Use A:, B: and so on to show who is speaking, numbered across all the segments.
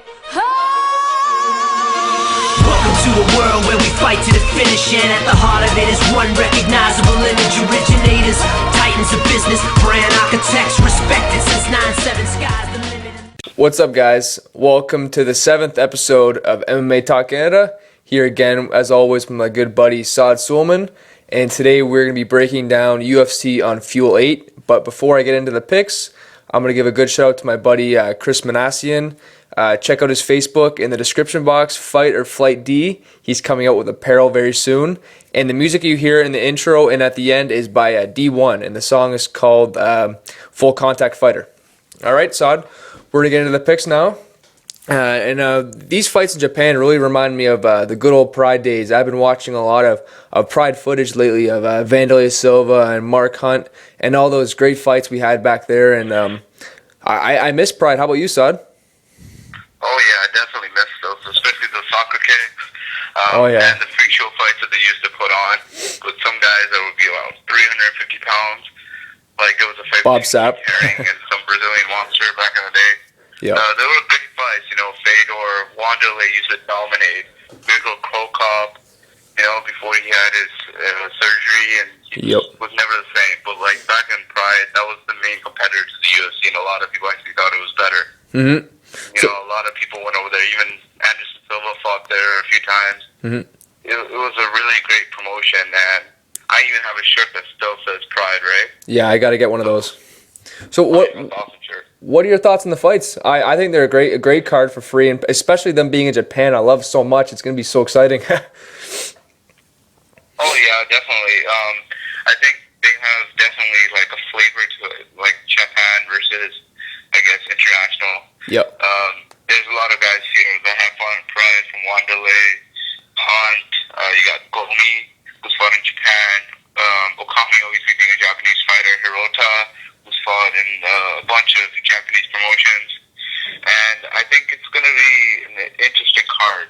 A: Welcome to the world where we fight to the finish, and at the heart of it is one recognizable image. Originators, titans of business, brand architects, respected since 9/7, sky's the limit.
B: What's up, guys? Welcome to the 7th episode of MMA Talk Canada. Here again, as always, with my good buddy Saad Sulman. And today we're going to be breaking down UFC on Fuel 8. But before I get into the picks, I'm going to give a good shout out to my buddy Chris Manassian. Check out his Facebook in the description box, Fight or Flight D. He's coming out with apparel very soon. And the music you hear in the intro and at the end is by D.One, and the song is called Full Contact Fighter. All right, Saad, we're going to get into the picks now. These fights in Japan really remind me of the good old Pride days. I've been watching a lot of Pride footage lately of Vanderlei Silva and Mark Hunt and all those great fights we had back there. And I miss Pride. How about you, Saad?
C: Oh yeah, I definitely miss those, especially the soccer kicks.
B: Yeah.
C: And the freak show fights that they used to put on with some guys that would be about 350 pounds. Like there was a fight
B: Bob
C: between
B: Sapp
C: Herring and some Brazilian monster back in the day.
B: Yeah.
C: They were big fights, Fedor, Wanderlei used to dominate. Mikhail Krokop, before he had his surgery, and he was never the same. But like back in Pride, that was the main competitor to the UFC, and a lot of people actually thought it was better.
B: Mm-hmm.
C: A lot of people went over there. Even Anderson Silva fought there a few times.
B: Mm-hmm.
C: It was a really great promotion, and I even have a shirt that still says Pride, right?
B: Yeah, I got to get one of those. So
C: Awesome shirt.
B: What are your thoughts on the fights? I think they're a great card for free, and especially them being in Japan. I love so much. It's going to be so exciting.
C: Oh yeah, definitely. I think they have definitely like a flavor to it, like Japan versus, I guess, international.
B: Yep.
C: There's a lot of guys here that have fought in Pride, from Wanderlei, Hunt. You got Gomi, who's fought in Japan. Okami, obviously being a Japanese fighter. Hirota, who's fought in a bunch of Japanese promotions. And I think it's going to be an interesting card.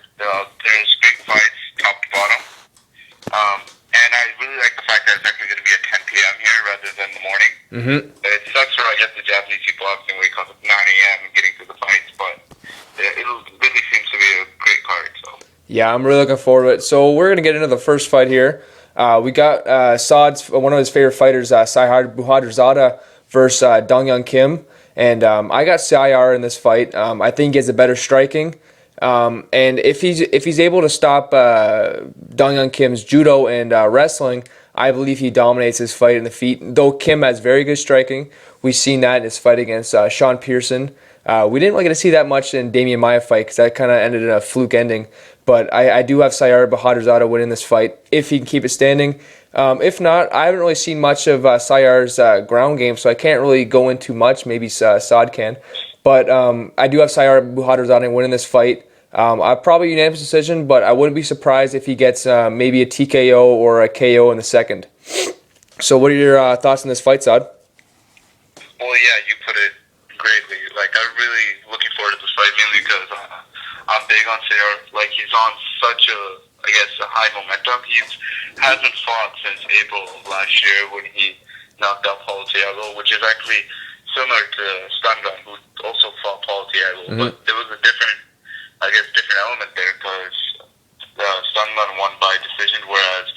C: There's big fights, top to bottom. And I really like the fact that it's actually going to be at 10 p.m. here rather than the morning.
B: Mm-hmm.
C: It sucks for, I guess, the Japanese people having to wake up at 9 a.m. and getting through the fights, but it really seems to be a great card. So
B: Yeah, I'm really looking forward to it. So we're going to get into the first fight here. We got Saad's, one of his favorite fighters, Saihar Buhadrzada versus Dong Young Kim. And I got Saihar in this fight. I think he has a better striking. And if he's able to stop Dong Young Kim's judo and wrestling, I believe he dominates his fight in the feet. Though Kim has very good striking, we've seen that in his fight against Sean Pearson. We didn't really get to see that much in Damian Maia fight because that kind of ended in a fluke ending. But I do have Saihar Buhadrzada winning this fight if he can keep it standing. If not, I haven't really seen much of Sayyar's ground game, so I can't really go into much. Maybe Saad can. But I do have Saihar Buhadrzada winning this fight. Probably unanimous decision, but I wouldn't be surprised if he gets maybe a TKO or a KO in the second. So what are your thoughts on this fight, Saad?
C: Well, yeah, you put it greatly. Like, I'm really looking forward to this fight, mainly because I'm big on Saihar. Like, he's on such a high momentum. He hasn't fought since April of last year when he knocked out Paulo Thiago, which is actually similar to Stungun, who also fought Paulo Thiago.
B: Mm-hmm.
C: But there was a different element there, because Stungun won by decision, whereas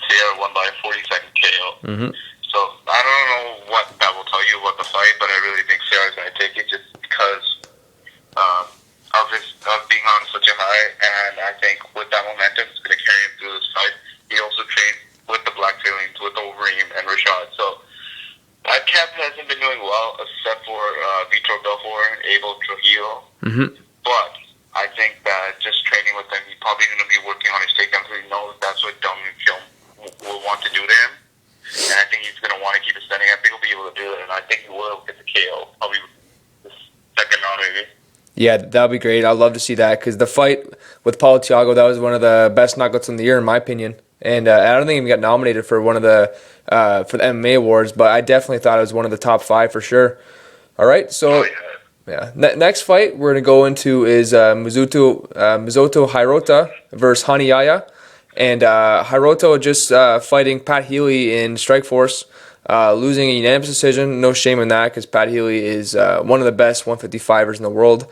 C: Saihar won by a 40-second KO.
B: Mm-hmm.
C: So I don't know what that will tell you about the fight, but I really think Saihar is going to take it just because of being on such a high, and I think with that momentum, it's going to carry him through this fight. He also trained with the Black Tailings, with Overeem and Rashad. So Kev hasn't been doing well, except for Vitor Belfort and Abel Trujillo.
B: Mm-hmm.
C: But I think that just training with him, he's probably going to be working on his takedown, because he knows that's what Dong Young will want to do to him. And I think he's going to want to keep it standing. I think he'll be able to do it, and I think he will get the KO. Probably the second round, maybe.
B: Yeah, that would be great. I'd love to see that, because the fight with Paulo Thiago, that was one of the best knockouts in the year, in my opinion. And I don't think he got nominated for one of the for the MMA awards, but I definitely thought it was one of the top 5 for sure. All right, so next fight we're gonna go into is Mizuto Hirota versus Hanayaya, and Hirota just fighting Pat Healy in Strikeforce, losing a unanimous decision. No shame in that, because Pat Healy is one of the best 155ers in the world.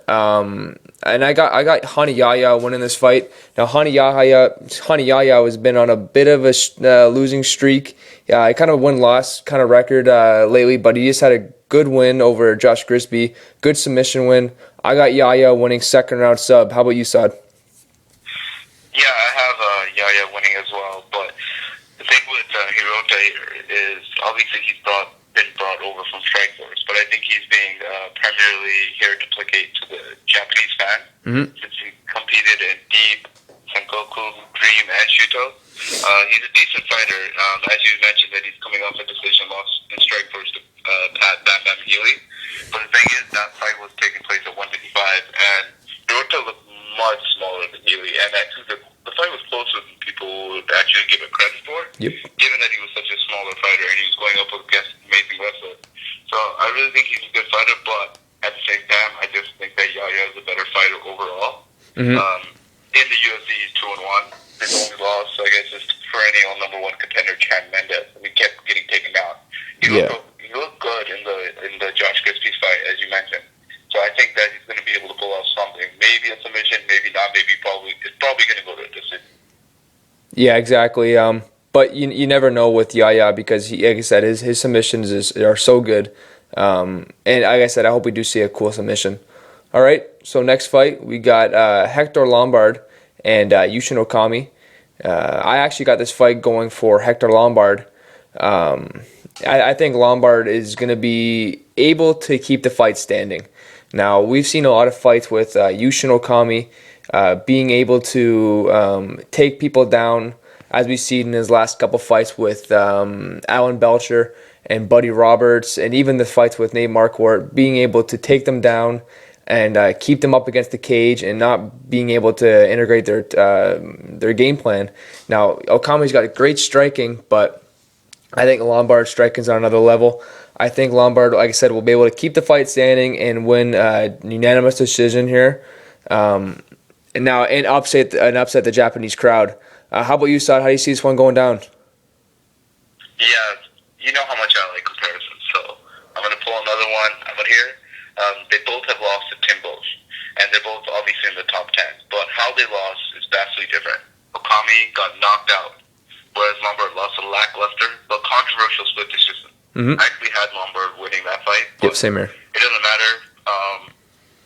B: And I got Hani Yahya winning this fight. Now Hani Yahya has been on a bit of a losing streak. Yeah, I kind of win-loss kind of record lately, but he just had a good win over Josh Grisby. Good submission win. I got Yahya winning second round sub. How about you, Saad?
C: Yeah, I have Yaya winning as well, but the thing with Hirota here is obviously he's been brought over from Strikeforce, but I think he's being primarily here to placate to the Japanese fan, since he competed in Deep, Sengoku, Dream, and Shuto. He's a decent fighter. As you mentioned, that he's coming off a decision loss in Strikeforce to Pat Bam Bam Healy. But the thing is, that fight was taking place at 155, and Hirota looked much smaller than Healy, and actually the fight was closer than people would actually give it credit for.
B: Yep.
C: Given that he was such a smaller fighter and he was going up against an amazing wrestler. So I really think he's a good fighter, but at the same time, I just think that Yaya is a better fighter overall. In the UFC, he's 2-1. His only loss, I guess, is perennial #1 contender Chan Mendes, and he kept getting taken down. He looked good in the Josh Grisby fight, as you mentioned. So I think that he's going to be able to pull off something. Maybe a submission, maybe not. Maybe it's probably going to go to a decision.
B: Yeah, exactly. But you never know with Yahya because he, like I said, his submissions are so good. And like I said, I hope we do see a cool submission. All right. So next fight we got Hector Lombard and Yushin Okami. I actually got this fight going for Hector Lombard. I think Lombard is going to be able to keep the fight standing. Now, we've seen a lot of fights with Yushin Okami being able to take people down, as we've seen in his last couple fights with Alan Belcher and Buddy Roberts, and even the fights with Nate Marquardt, being able to take them down and keep them up against the cage and not being able to integrate their game plan. Now, Okami's got great striking, but I think Lombard's striking is on another level. I think Lombard, like I said, will be able to keep the fight standing and win a unanimous decision here, and upset the Japanese crowd. How about you, Saad? How do you see this one going down?
C: Yeah, you know how much I like comparisons, so I'm going to pull another one out here. They both have lost to Timbos, and they're both obviously in the top 10, but how they lost is vastly different. Okami got knocked out, whereas Lombard lost a lackluster but controversial split decision. I actually had Lombard winning that fight.
B: Yep, same here.
C: It doesn't matter.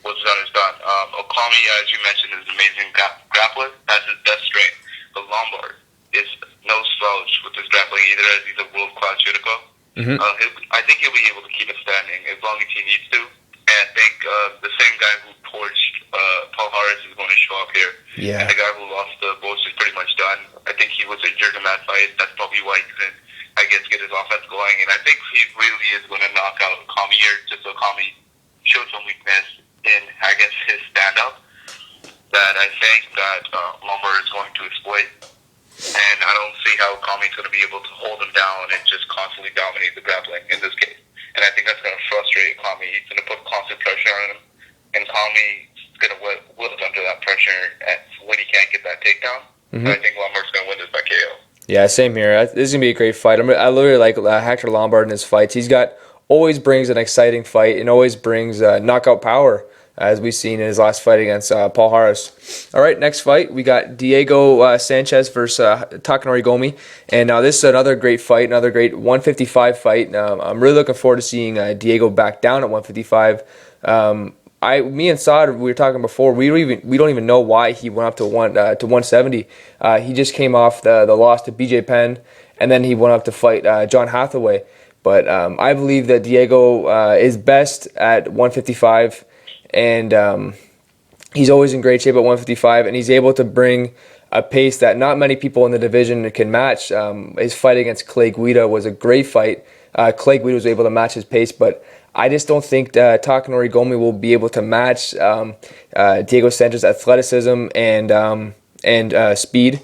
C: What's done is done. Okami, as you mentioned, is an amazing grappler. That's his best strength. But Lombard is no slouch with his grappling either, as he's a world-class judoka. I think he'll be able to keep it standing as long as he needs to. And I think the same guy who torched Paul Harris is going to show up here.
B: Yeah.
C: And the guy who lost the Bosch is pretty much done. I think he was injured in that fight. That's probably why he couldn't, I guess, get his offense going. And I think he really is going to knock out Okami here, just so Okami showed some weakness in, I guess, his stand-up that I think that Lombard is going to exploit. And I don't see how Okami's going to be able to hold him down and just constantly dominate the grappling in this case. And I think that's going to frustrate Okami. He's going to put constant pressure on him. And Okami's going to wilt under that pressure when he can't get that takedown. So I think Lombard's going to win this by KO. Yeah,
B: same here. This is going to be a great fight. I literally like Hector Lombard in his fights. Always brings an exciting fight and always brings knockout power, as we've seen in his last fight against Paul Harris. All right, next fight, we got Diego Sanchez versus Takanori Gomi. And now this is another great fight, another great 155 fight. I'm really looking forward to seeing Diego back down at 155. Me and Saad, we were talking before, we don't even know why he went up to 170. He just came off the loss to BJ Penn, and then he went up to fight John Hathaway. But I believe that Diego is best at 155, and he's always in great shape at 155, and he's able to bring a pace that not many people in the division can match. His fight against Clay Guida was a great fight. Clay Guida was able to match his pace, but I just don't think Takanori Gomi will be able to match Diego Sanchez's athleticism and speed.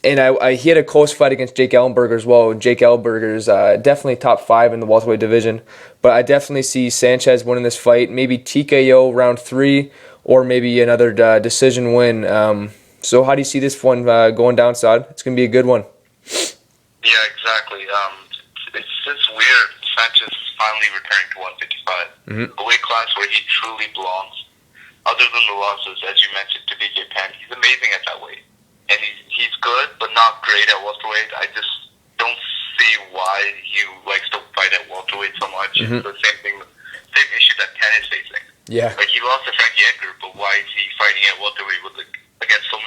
B: And he had a close fight against Jake Ellenberger as well. Jake Ellenberger is definitely top 5 in the welterweight division. But I definitely see Sanchez winning this fight. Maybe TKO round 3 or maybe another decision win. So how do you see this one going down, Saad? It's going to be a good one.
C: Yeah, exactly. It's just weird. Sanchez is finally returning to 155. A weight class where he truly belongs. other than the losses, as you mentioned, to BJ Penn, he's amazing at that weight. And he's good, but not great at welterweight. I just don't see why he likes to fight at welterweight so much. It's the same thing, same issue that Penn is facing.
B: Yeah.
C: Like, he lost to Frankie Edgar, but why is he fighting at welterweight against so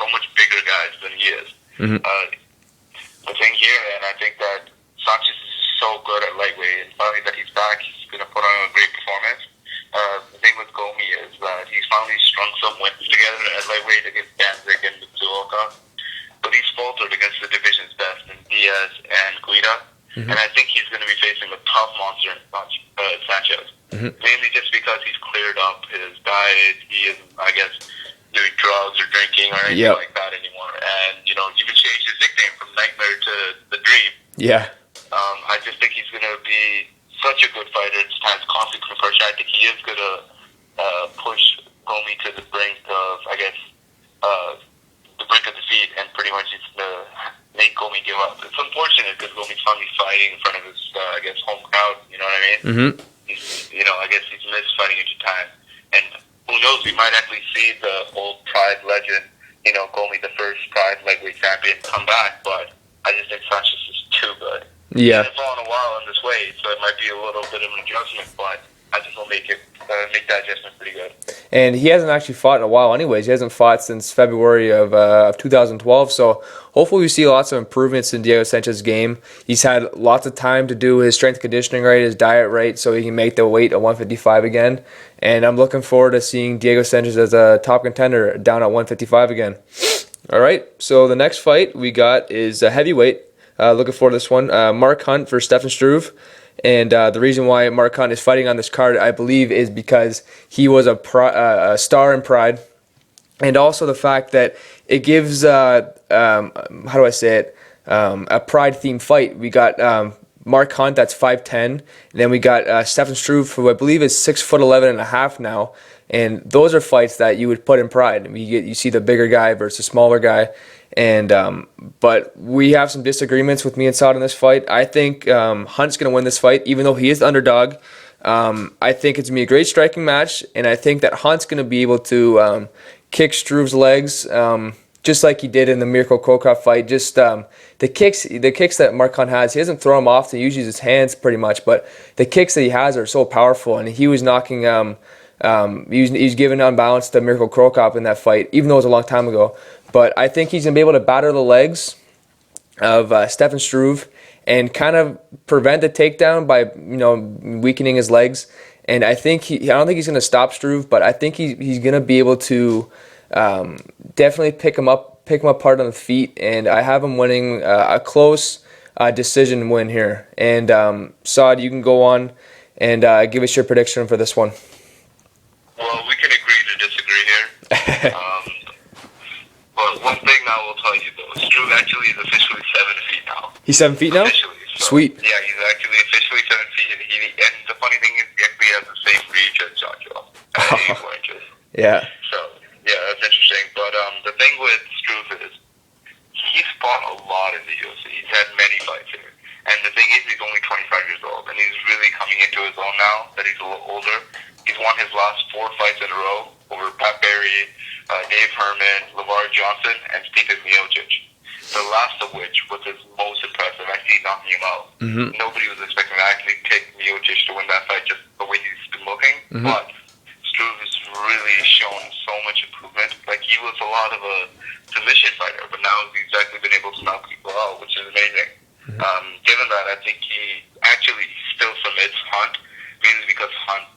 C: much bigger guys than he is? The thing here, and I think that Sanchez is so good at lightweight, and finally that he's back, he's going to put on a great performance. The thing with Gomi is that he's finally strung some wins together at lightweight against Danzig and Mitsuoka, but he's faltered against the division's best in Diaz and Guida, and I think he's going to be facing a tough monster in Sanchez, mainly just because he's cleared up his diet. He isn't, I guess, doing drugs or drinking or anything like that anymore, and, you know, even changed his nickname from Nightmare to The Dream.
B: Yeah.
C: I just think he's going to be such a good fighter. It's times constant pressure. I think he is going to push Gomi to the brink of, I guess, the brink of defeat, and pretty much he's going to make Gomi give up. It's unfortunate because Gomi's finally fighting in front of his, I guess, home crowd. You know what I mean? He's, you know, I guess he's missed fighting in Japan, and who knows? We might actually see the old Pride legend, you know, Gomi, the first Pride lightweight champion, come back. But I just think Sanchez is too good.
B: Yeah.
C: He hasn't fought in a while in this weight, so it might be a little bit of an adjustment, but I think he'll make that adjustment pretty good.
B: And he hasn't actually fought in a while anyways. He hasn't fought since February of 2012, so hopefully we see lots of improvements in Diego Sanchez's game. He's had lots of time to do his strength conditioning right, his diet right, so he can make the weight at 155 again. And I'm looking forward to seeing Diego Sanchez as a top contender down at 155 again. All right, so the next fight we got is a heavyweight. Looking forward to this one. Mark Hunt for Stefan Struve. And the reason why Mark Hunt is fighting on this card, I believe, is because he was a star in Pride. And also the fact that it gives, how do I say it, a Pride-themed fight. We got Mark Hunt, that's 5'10". And then we got Stefan Struve, who I believe is 6'11.5" now. And those are fights that you would put in Pride. You see the bigger guy versus the smaller guy. And but we have some disagreements with me and Saad in this fight. I think Hunt's going to win this fight, even though he is the underdog. I think it's going to be a great striking match, and I think that Hunt's going to be able to kick Struve's legs, just like he did in the Mirko Krokop fight. Just the kicks that Mark Hunt has, he doesn't throw them often. He uses his hands pretty much, but the kicks that he has are so powerful, and he was knocking. He was giving unbalance to Mirko Krokop in that fight, even though it was a long time ago. But I think he's going to be able to batter the legs of Stefan Struve and kind of prevent the takedown by, you know, weakening his legs. And I think I don't think he's going to stop Struve, but I think he's going to be able to definitely pick him apart on the feet. And I have him winning a close decision win here. And Saad, you can go on and give us your prediction for this one.
C: Well, we can agree to disagree here. But one thing I will tell you, though, Struve actually is officially 7 feet now.
B: He's 7 feet now?
C: Officially. So,
B: sweet.
C: Yeah, he's actually officially 7 feet. And the funny thing is, he actually has the same reach as Joshua, at 84 inches.
B: Yeah.
C: So, yeah, that's interesting. But the thing with Struve is, he's fought a lot in the UFC. He's had many fights here. And the thing is, he's only 25 years old, and he's really coming into his own now that he's a little older. He's won his last 4 fights in a row over Pat Barry, Dave Herman, LeVar Johnson, and Stipe Miocic. The last of which was his most impressive, actually knocking him out. Nobody was expecting to actually pick Miocic to win that fight just the way he's been looking. But Struve has really shown so much improvement. Like, he was a lot of a submission fighter, but now he's actually been able to knock people out, which is amazing. Given that, I think he actually still submits Hunt, mainly because Hunt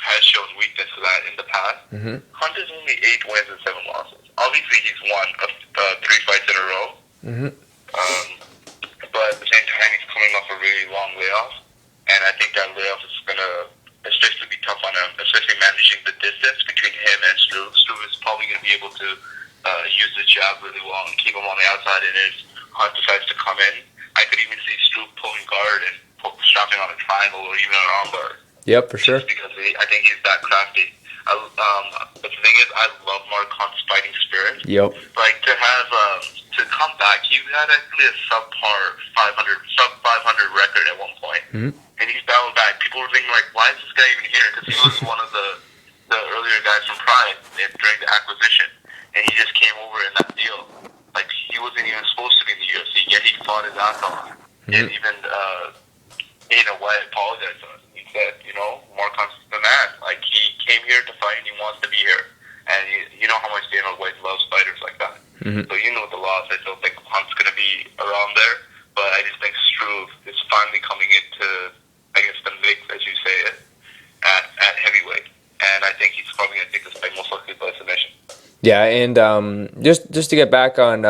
C: has shown weakness to that in the past. Hunt is only 8 wins and 7 losses. Obviously, he's won 3 fights in a row. But at the same time, he's coming off a really long layoff. And I think that layoff is going to especially be tough on him, especially managing the distance between him and Struve. Struve is probably going to be able to use the jab really well and keep him on the outside, and if Hunt decides to come in, I could even see Struve pulling guard and strapping on a triangle or even an armbar.
B: Yep, for sure.
C: Just because I think he's that crafty. But the thing is, I love Mark Hunt's fighting spirit.
B: Yep.
C: Like, to have to come back, he had actually a sub 500 record at one point, and he's battled back. People were thinking, like, why is this guy even here? Because he was one of the the earlier guys from Pride during the acquisition, and he just came over in that deal. Like, he wasn't even supposed to be in the UFC, yet he fought his ass off. And even Dana White apologized to us. He said, Mark Hunt's the man. Like, he came here to fight and he wants to be here. And you know how much Dana White loves fighters like that. So with the loss, I still think Hunt's going to be around there. But I just think Struve is finally coming into, I guess, the mix, as you say it, at heavyweight. And I think he's probably going to take this fight most likely by submission.
B: Yeah, and just to get back on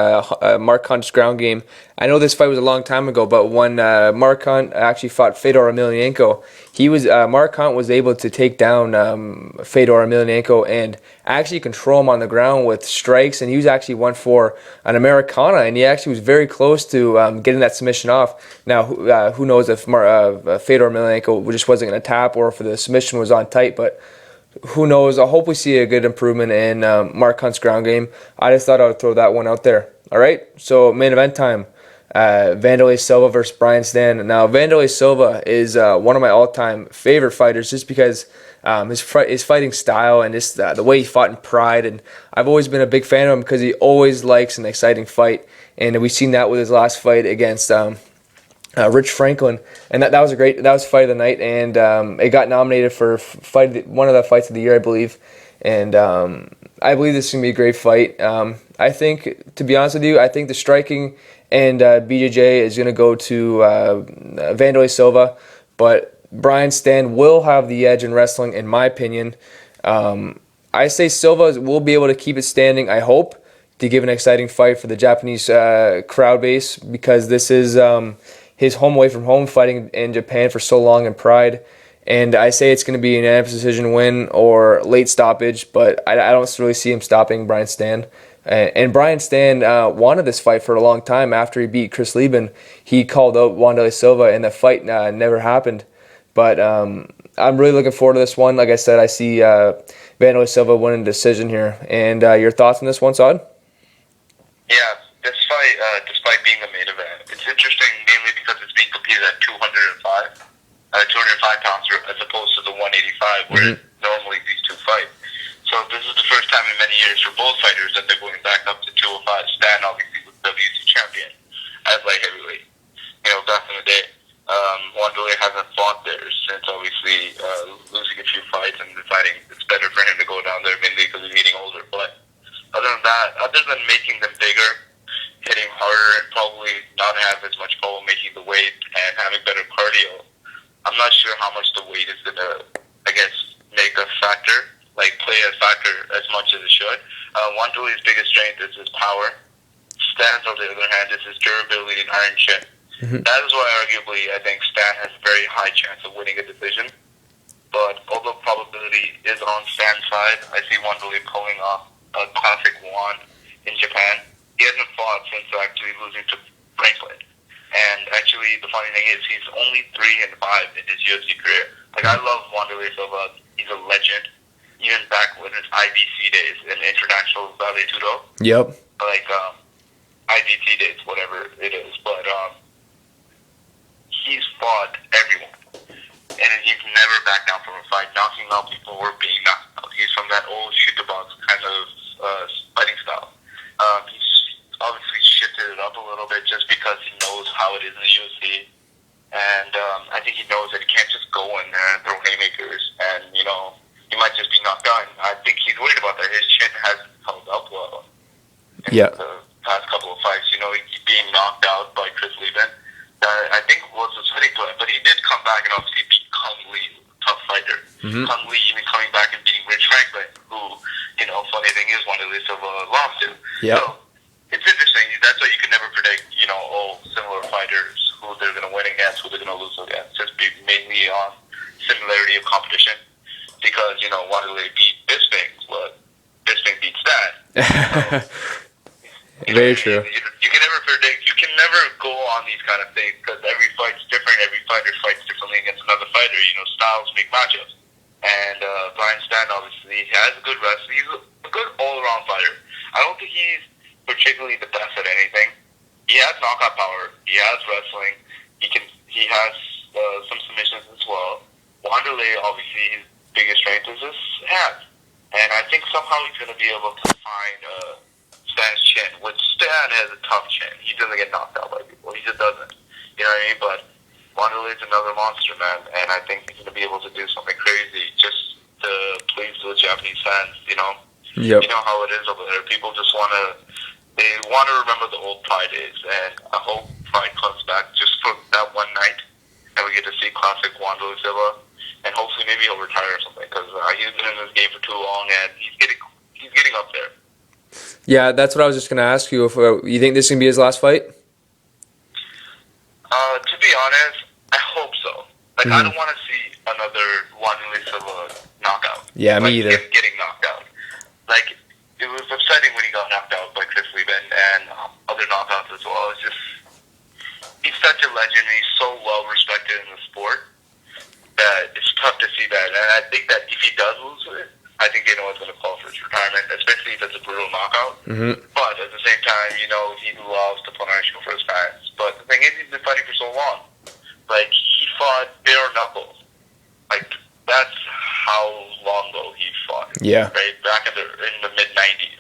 B: Mark Hunt's ground game, I know this fight was a long time ago, but when Mark Hunt actually fought Fedor Emelianenko, Mark Hunt was able to take down Fedor Emelianenko and actually control him on the ground with strikes, and he was actually won for an Americana, and he actually was very close to getting that submission off. Now, who knows if Fedor Emelianenko just wasn't going to tap or if the submission was on tight, but who knows? I hope we see a good improvement in Mark Hunt's ground game. I just thought I would throw that one out there. All right, so main event time. Wanderlei Silva versus Brian Stann. Now, Wanderlei Silva is one of my all-time favorite fighters just because his fighting style and just the way he fought in Pride. And I've always been a big fan of him because he always likes an exciting fight. And we've seen that with his last fight against Rich Franklin, and that was fight of the night, and it got nominated for one of the fights of the year, I believe, and I believe this is gonna be a great fight. I think, to be honest with you, I think the striking and BJJ is gonna go to Wanderlei Silva, but Brian Stann will have the edge in wrestling, in my opinion. I say Silva will be able to keep it standing, I hope, to give an exciting fight for the Japanese crowd base, because this is his home away from home, fighting in Japan for so long in Pride. And I say it's going to be an unanimous decision win or late stoppage, but I don't really see him stopping Brian Stann. And Brian Stann wanted this fight for a long time. After he beat Chris Lieben, he called out Wanderlei Silva, and the fight never happened. But I'm really looking forward to this one. Like I said, I see Wanderlei Silva winning decision here. And your thoughts on this one, Saad?
C: Yeah, this fight, despite being a main event, it's interesting mainly because it's being competed at 205 pounds as opposed to the 185 where normally these two fight. So this is the first time in many years for both fighters that they're going back up to 205. Stan obviously was WC champion as light heavyweight. Back in the day, Wanderlei hasn't fought there since obviously losing a few fights and deciding it's better for him to go down there mainly because he's getting older. But other than making them bigger, hitting harder, and probably not have as much trouble making the weight and having better cardio, I'm not sure how much the weight is going to, make a factor, play a factor as much as it should. Wanderlei's biggest strength is his power. Stan's, on the other hand, is his durability and iron chin. That is why, arguably, I think Stan has a very high chance of winning a decision. But although probability is on Stan's side, I see Wanderlei pulling off a classic one in Japan. He hasn't fought since actually losing to Franklin. And actually, the funny thing is, he's only 3-5 in his UFC career. I love Wanderlei Silva. He's a legend. Even back when his IBC days in International Vale Tudo.
B: Yep.
C: IBT days, whatever it is. But he's fought everyone. And he's never backed down from a fight, knocking out people or being knocked out. He's from that old shoot-the-box kind of fighting style. He's obviously shifted it up a little bit just because he knows how it is in the UFC. And I think he knows that he can't just go in there and throw haymakers and, he might just be knocked out. And I think he's worried about that. His chin hasn't held up well in the past couple of fights. He's being knocked out by Chris Lieben. I think was a sweating play, but he did come back and obviously beat Kung Lee, tough fighter. Kung Lee even coming back and beating Rich Franklin, who, funny thing is, Wanderlei Silva lost to.
B: Yep.
C: So, it's interesting. That's why you can never predict, similar fighters, who they're going to win against, who they're going to lose against. Just be mainly on similarity of competition. Because, Wanderlei beat Bisping, but Bisping beat Stan.
B: Very true.
C: You can never predict. You can never go on these kind of things because every fight's different. Every fighter fights differently against another fighter. Styles make matchups. And Brian Stan, obviously, he has a good wrestling. He's a good all-around fighter. I don't think he's particularly the best at anything. He has knockout power. He has wrestling. He has some submissions as well. Wanderlei, obviously, his biggest strength is his hands. And I think somehow he's going to be able to find Stan's chin, which Stan has a tough chin. He doesn't get knocked out by people. He just doesn't. You know what I mean? But Wanderley's another monster, man. And I think he's going to be able to do something crazy just to please the Japanese fans, you know?
B: Yep.
C: You know how it is over there. People just want to, they want to remember the old Pride days. And I hope Pride comes back just for that one night. And we get to see classic Wanderley Silva. And hopefully maybe he'll retire or something. Because he's been in this game for too long and he's getting up there.
B: Yeah, that's what I was just going to ask you. If you think this is going to be his last fight?
C: To be honest, I hope so. Like, I don't want to see another Wanderley Silva knockout.
B: Yeah, me either.
C: Him getting knocked out. Like, it was upsetting when he got knocked out by Chris Lieben and other knockouts as well. It's just, he's such a legend. He's so well respected in the sport that it's tough to see that. And I think that if he does lose it, I think they know it's going to call for his retirement, especially if it's a brutal knockout. But at the same time, you know, he loves to put on a show for his fans. But the thing is, he's been fighting for so long. Like, he fought bare knuckles. Like, that's how long ago he fought.
B: Yeah.
C: Right? Back in the mid-90s.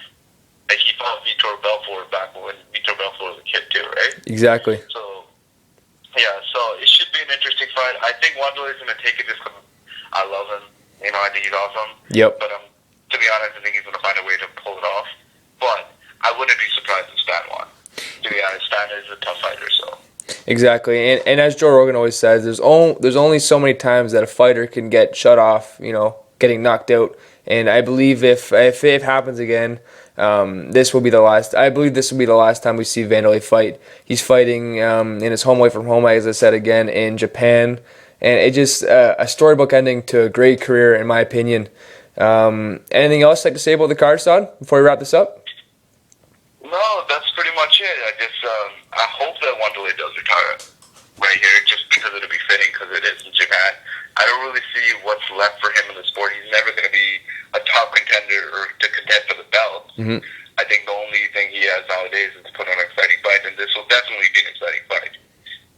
C: Like, he fought Vitor Belfort back when Vitor Belfort was a kid, too, right?
B: Exactly.
C: So, yeah, so it should be an interesting fight. I think Wanderley's going to take it just because I love him. You know, I think he's awesome.
B: Yep.
C: But to be honest, I think he's going to find a way to pull it off. But I wouldn't be surprised if Stan won. To be honest, Stan is a tough fighter, so.
B: Exactly, and as Joe Rogan always says, there's only so many times that a fighter can get shut off, you know, getting knocked out. And I believe if it happens again, this will be the last. I believe this will be the last time we see Wanderlei fight. He's fighting in his home away from home, as I said again, in Japan, and it just a storybook ending to a great career, in my opinion. Anything else you'd like to say about the card, Saad, before we wrap this up?
C: No, that's pretty much it. I hope that Wanderlei does retire right here, just because it'll be fitting, because it is in Japan. I don't really see what's left for him in the sport. He's never going to be a top contender or to contend for the belt. I think the only thing he has nowadays is to put on an exciting fight, and this will definitely be an exciting fight.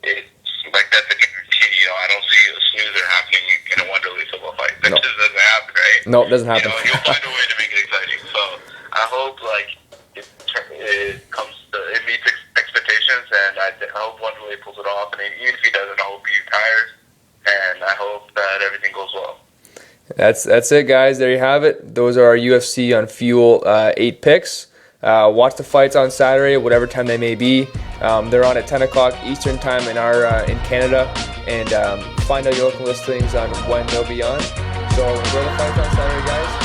C: It's like, that's a guarantee. You know, I don't see a snoozer happening in a Wanderlei football fight. That just doesn't happen, right?
B: No, it doesn't happen.
C: You know, you'll find a way to make it exciting. So I hope it meets expectations, and I hope Wanderlei pulls it off. And even if he doesn't, I hope he retires, and I hope that everything goes well.
B: That's it, guys. There you have it. Those are our UFC on Fuel 8 picks. Watch the fights on Saturday, whatever time they may be. They're on at 10 o'clock Eastern time in Canada, and find out your local listings on when they'll be on. So enjoy the fights on Saturday, guys.